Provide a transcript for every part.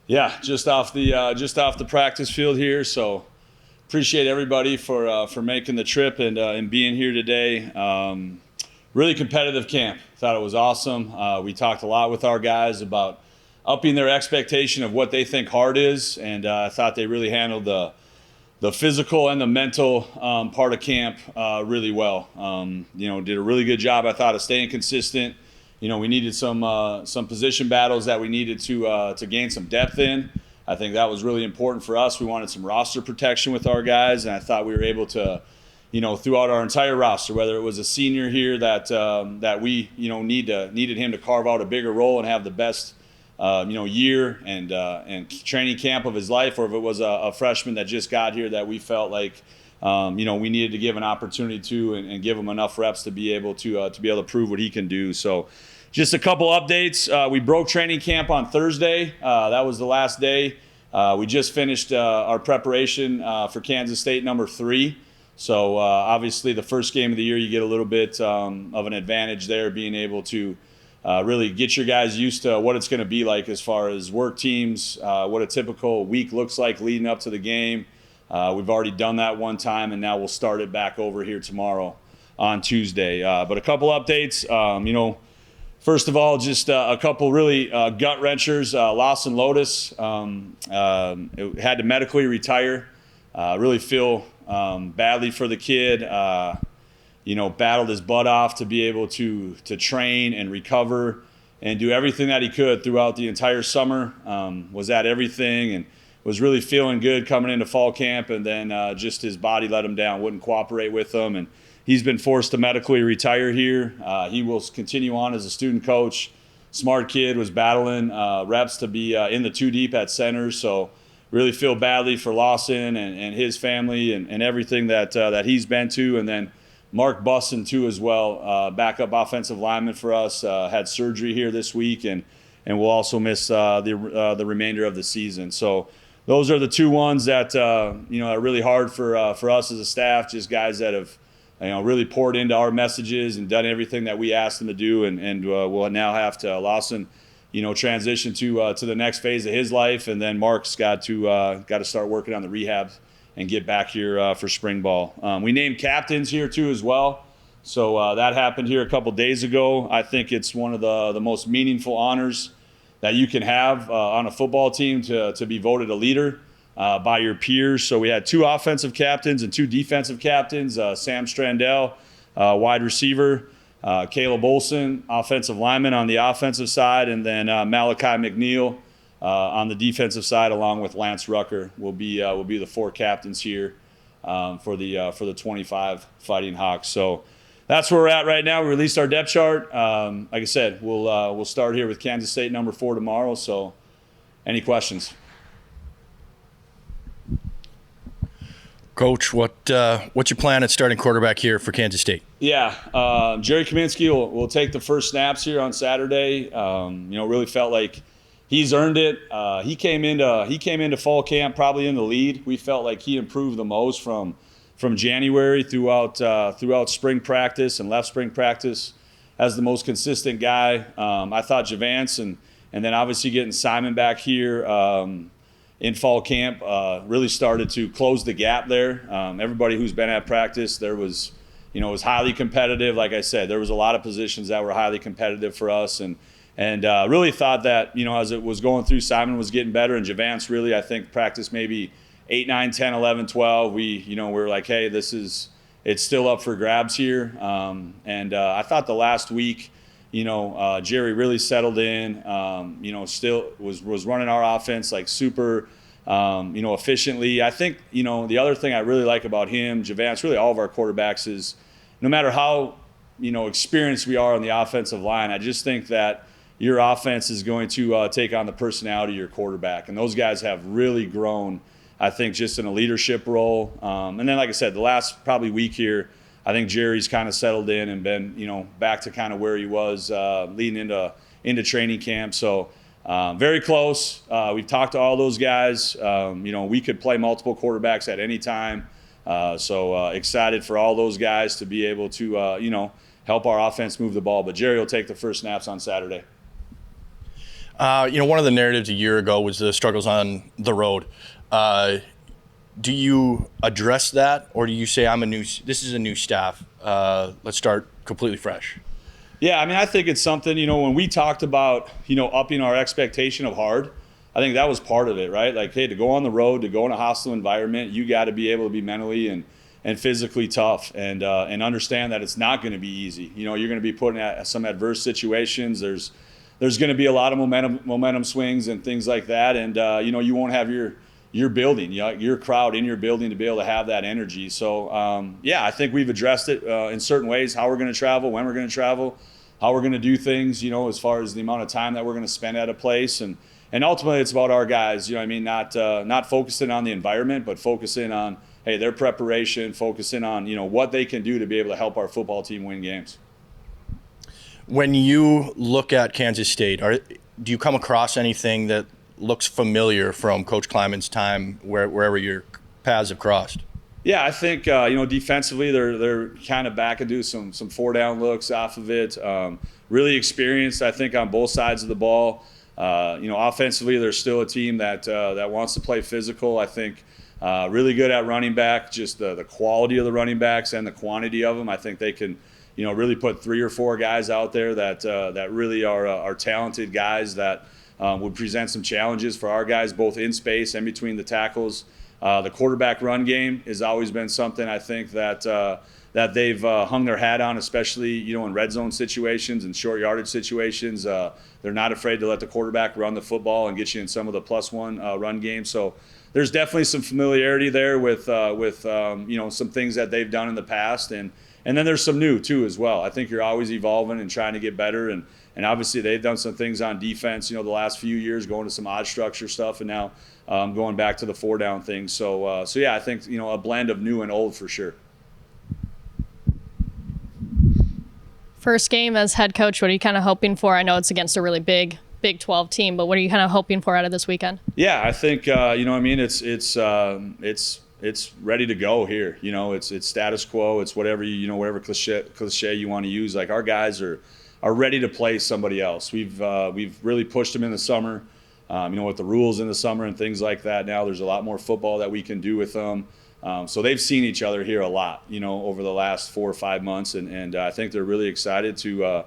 Yeah, just off the practice field here. So appreciate everybody for making the trip and being here today. Really competitive camp. Thought it was awesome. We talked a lot with our guys about upping their expectation of what they think hard is, and I thought they really handled the physical and the mental part of camp really well. Did a really good job, I thought, of staying consistent. We needed some position battles that we needed to gain some depth in. I think that was really important for us. We wanted some roster protection with our guys, and I thought we were able to, throughout our entire roster, whether it was a senior here that we needed him to carve out a bigger role and have the best year and training camp of his life, or if it was a freshman that just got here that we felt like we needed to give an opportunity to and give him enough reps to be able to prove what he can do. So just a couple updates. We broke training camp on Thursday. That was the last day. We just finished our preparation for Kansas State number 3. So obviously the first game of the year, you get a little bit of an advantage there, being able to really get your guys used to what it's going to be like as far as work teams, what a typical week looks like leading up to the game. We've already done that one time, and now we'll start it back over here tomorrow on Tuesday. But a couple updates. First of all, just a couple really gut wrenchers. Lawson Lotus had to medically retire. Really feel badly for the kid. Battled his butt off to be able to train and recover and do everything that he could throughout the entire summer. Was at everything and was really feeling good coming into fall camp, and then just his body let him down, wouldn't cooperate with him, and he's been forced to medically retire here. He will continue on as a student coach. Smart kid, was battling reps to be in the 2 deep at center, so really feel badly for Lawson and his family and everything that he's been to. And then Mark Busson too as well, backup offensive lineman for us, had surgery here this week and will also miss the remainder of the season. So those are the 2 ones that are really hard for us as a staff, just guys that have really poured into our messages and done everything that we asked them to do, and we'll now have to Lawson transition to the next phase of his life, and then Mark's got to start working on the rehab and get back here for spring ball. We named captains here too as well, so that happened here a couple days ago. I think it's one of the most meaningful honors that you can have on a football team to be voted a leader by your peers. So we had 2 offensive captains and 2 defensive captains, Sam Strandell, wide receiver, Caleb Olson, offensive lineman on the offensive side, and then Malachi McNeil on the defensive side, along with Lance Rucker will be the 4 captains here for the 25 Fighting Hawks. So that's where we're at right now. We released our depth chart. Like I said, we'll start here with Kansas State number 4 tomorrow. So any questions? Coach, what's your plan at starting quarterback here for Kansas State? Yeah, Jerry Kaminsky will take the first snaps here on Saturday. Really felt like he's earned it. He came into fall camp probably in the lead. We felt like he improved the most from January throughout spring practice and left spring practice as the most consistent guy. I thought Javance and then obviously getting Simon back here in fall camp really started to close the gap there. Everybody who's been at practice, there was, it was highly competitive. Like I said, there was a lot of positions that were highly competitive for us, and really thought that, as it was going through, Simon was getting better, and Javance really, I think, practiced maybe 8, 9, 10, 11, 12. We were like, hey, it's still up for grabs here. I thought the last week, Jerry really settled in, still was running our offense like super, efficiently. I think, the other thing I really like about him, Javance, really all of our quarterbacks, is no matter how, experienced we are on the offensive line, I just think that your offense is going to take on the personality of your quarterback. And those guys have really grown, I think, just in a leadership role. And then, like I said, the last probably week here, I think Jerry's kind of settled in and been, back to kind of where he was leading into training camp. So very close. We've talked to all those guys. We could play multiple quarterbacks at any time. So excited for all those guys to be able to, help our offense move the ball. But Jerry will take the first snaps on Saturday. One of the narratives a year ago was the struggles on the road. Do you address that, or do you say, this is a new staff, let's start completely fresh? Yeah, I mean, I think it's something, when we talked about, upping our expectation of hard, I think that was part of it, right? Like, hey, to go on the road, to go in a hostile environment, you got to be able to be mentally and physically tough and understand that it's not going to be easy. You're going to be put in some adverse situations. There's going to be a lot of momentum swings and things like that. And, you won't have your building, your crowd in your building to be able to have that energy. So, I think we've addressed it in certain ways, how we're going to travel, when we're going to travel, how we're going to do things, as far as the amount of time that we're going to spend at a place. And ultimately, it's about our guys, not focusing on the environment, but focusing on, hey, their preparation, focusing on, what they can do to be able to help our football team win games. When you look at Kansas State, do you come across anything that looks familiar from Coach Kleiman's time wherever your paths have crossed? Yeah, I think defensively they're kind of back and do some 4-down looks off of it. Really experienced, I think, on both sides of the ball. Offensively they're still a team that wants to play physical. I think really good at running back. Just the quality of the running backs and the quantity of them. I think they can really put 3 or 4 guys out there that really are talented guys that would present some challenges for our guys, both in space and between the tackles. The quarterback run game has always been something I think that they've hung their hat on, especially in red zone situations and short yardage situations. They're not afraid to let the quarterback run the football and get you in some of the +1 run games. So there's definitely some familiarity there with some things that they've done in the past, and then there's some new too as well. I think you're always evolving and trying to get better, and obviously they've done some things on defense, the last few years, going to some odd structure stuff, and now going back to the 4-down thing. So I think a blend of new and old for sure. First game as head coach, what are you kind of hoping for? I know it's against a really big Big 12 team, but what are you kind of hoping for out of this weekend? Yeah, I think it's ready to go here. It's status quo. It's whatever whatever cliche you want to use. Like, our guys are ready to play somebody else. We've really pushed them in the summer. With the rules in the summer and things like that. Now there's a lot more football that we can do with them. So they've seen each other here a lot, over the last 4 or 5 months, and I think they're really excited to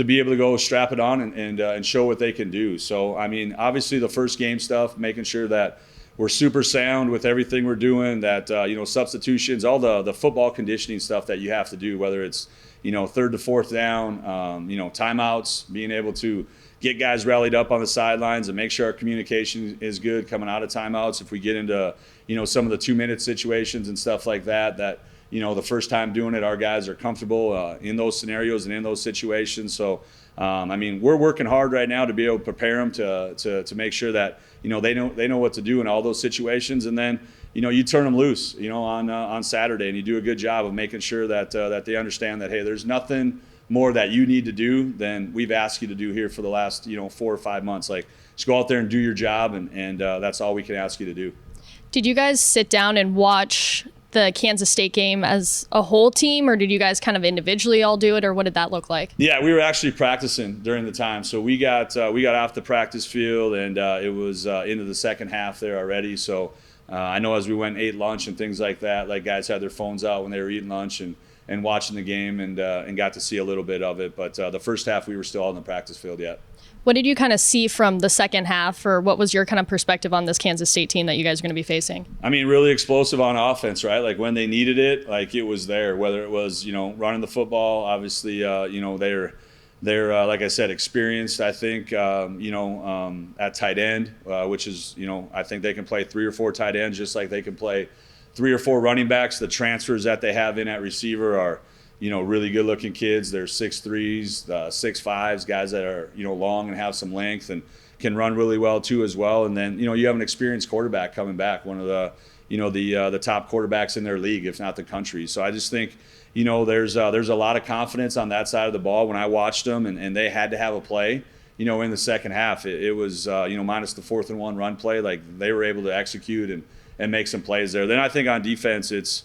be able to go strap it on and show what they can do. So, obviously the first game stuff, making sure that we're super sound with everything we're doing, that, substitutions, all the football conditioning stuff that you have to do, whether it's, 3rd to 4th down, timeouts, being able to get guys rallied up on the sidelines and make sure our communication is good coming out of timeouts. If we get into, some of the 2-minute situations and stuff like that, the first time doing it, our guys are comfortable in those scenarios and in those situations. So, we're working hard right now to be able to prepare them to make sure that, they know what to do in all those situations. And then, you turn them loose, on Saturday, and you do a good job of making sure that they understand that, hey, there's nothing more that you need to do than we've asked you to do here for the last 4 or 5 months. Like, just go out there and do your job, and that's all we can ask you to do. Did you guys sit down and watch the Kansas State game as a whole team, or did you guys kind of individually all do it, or what did that look like? Yeah, we were actually practicing during the time. So we got off the practice field, and it was into the second half there already. So I know as we went and ate lunch and things like that, like, guys had their phones out when they were eating lunch and watching the game, and got to see a little bit of it. But the first half, we were still on the practice field yet. What did you kind of see from the second half, or what was your kind of perspective on this Kansas State team that you guys are going to be facing? Really explosive on offense, right? Like, when they needed it, like, it was there. Whether it was, running the football, obviously, they're like I said, experienced. I think, at tight end, which is, I think they can play 3 or 4 tight ends just like they can play 3 or 4 running backs. The transfers that they have in at receiver are, really good-looking kids. They're 6'3s, 6'5s, guys that are, long and have some length and can run really well too as well. And then, you have an experienced quarterback coming back, one of the, the top quarterbacks in their league, if not the country. So I just think, there's a lot of confidence on that side of the ball. When I watched them and they had to have a play, in the second half, it was, minus the 4th and 1 run play, like, they were able to execute and make some plays there. Then I think on defense, it's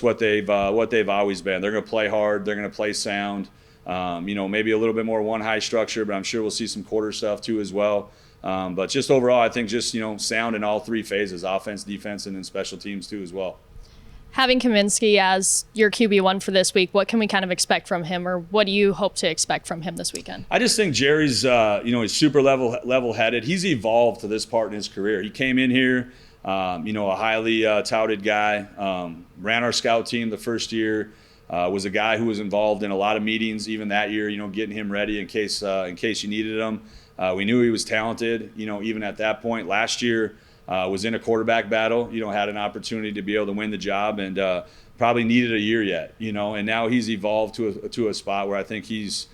what they've always been. They're going to play hard. They're going to play sound. Maybe a little bit more one high structure, but I'm sure we'll see some quarter stuff too as well. But just overall, I think just, sound in all three phases, offense, defense, and then special teams too as well. Having Kaminsky as your QB1 for this week, what can we kind of expect from him, or what do you hope to expect from him this weekend? I just think Jerry's, he's super level-headed. He's evolved to this part in his career. He came in here, a highly touted guy, ran our scout team the first year, was a guy who was involved in a lot of meetings even that year, getting him ready in case you needed him. We knew he was talented, even at that point. Last year, was in a quarterback battle, had an opportunity to be able to win the job, and probably needed a year yet, and now he's evolved to a spot where I think he's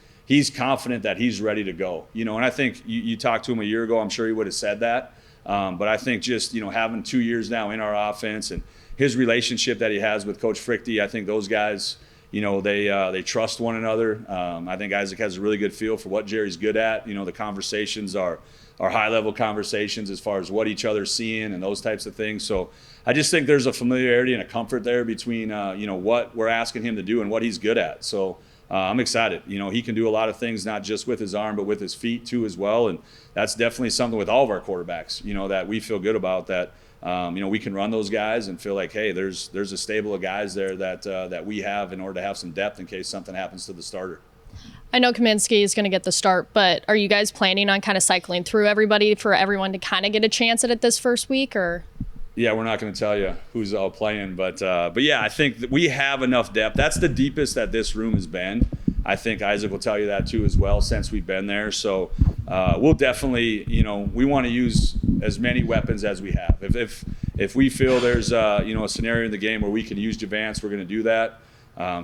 confident that he's ready to go, and I think you talked to him a year ago, I'm sure he would have said that, but I think just, having 2 years now in our offense and his relationship that he has with Coach Frichty, I think those guys, they trust one another. I think Isaac has a really good feel for what Jerry's good at. The conversations are high-level conversations as far as what each other's seeing and those types of things. So I just think there's a familiarity and a comfort there between, what we're asking him to do and what he's good at. So I'm excited. He can do a lot of things, not just with his arm, but with his feet too as well. And that's definitely something with all of our quarterbacks, that we feel good about, that we can run those guys and feel like, hey, there's a stable of guys there that we have in order to have some depth in case something happens to the starter. I know Kaminsky is going to get the start, but are you guys planning on kind of cycling through everybody for everyone to kind of get a chance at it this first week, or? Yeah, we're not going to tell you who's all playing, but yeah, I think that we have enough depth. That's the deepest that this room has been. I think Isaac will tell you that too as well since we've been there. So we'll definitely, we want to use as many weapons as we have. If we feel there's a scenario in the game where we can use Javance, we're going to do that.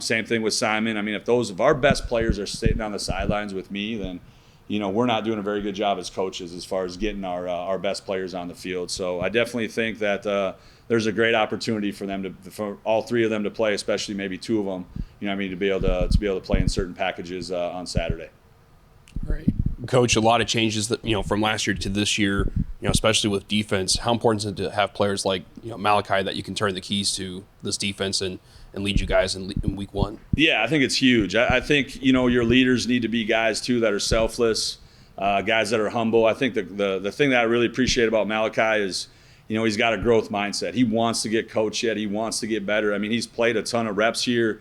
Same thing with Simon. I mean, if our best players are sitting on the sidelines with me, then we're not doing a very good job as coaches as far as getting our best players on the field. So I definitely think that there's a great opportunity for all three of them to play, especially maybe two of them. To be able to play in certain packages on Saturday. Right, Coach. A lot of changes that from last year to this year. Especially with defense. How important is it to have players like Malachi that you can turn the keys to this defense and lead you guys in week one? Yeah, I think it's huge. I think your leaders need to be guys too that are selfless, guys that are humble. I think the thing that I really appreciate about Malachi is he's got a growth mindset. He wants to get coached yet. He wants to get better. I mean, he's played a ton of reps here.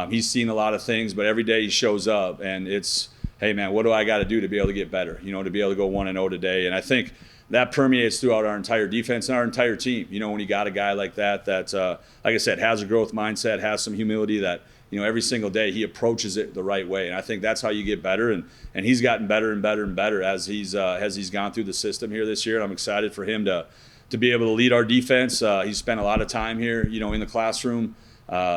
He's seen a lot of things, but every day he shows up and it's, hey man, what do I got to do to be able to get better? To be able to go 1-0 today. And I think that permeates throughout our entire defense and our entire team. When you got a guy like that, like I said, has a growth mindset, has some humility, that every single day he approaches it the right way. And I think that's how you get better. And he's gotten better and better and better as he's gone through the system here this year. And I'm excited for him to be able to lead our defense. He's spent a lot of time here, in the classroom,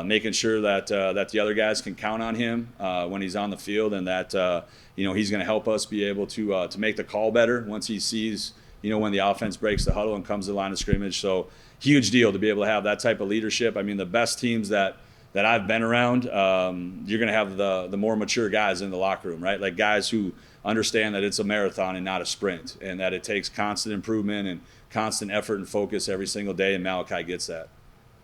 making sure that the other guys can count on him when he's on the field, and that he's going to help us be able to make the call better once he sees when the offense breaks the huddle and comes to the line of scrimmage. So huge deal to be able to have that type of leadership. I mean, the best teams that I've been around, you're going to have the more mature guys in the locker room, right? Like guys who understand that it's a marathon and not a sprint, and that it takes constant improvement and constant effort and focus every single day, and Malachi gets that.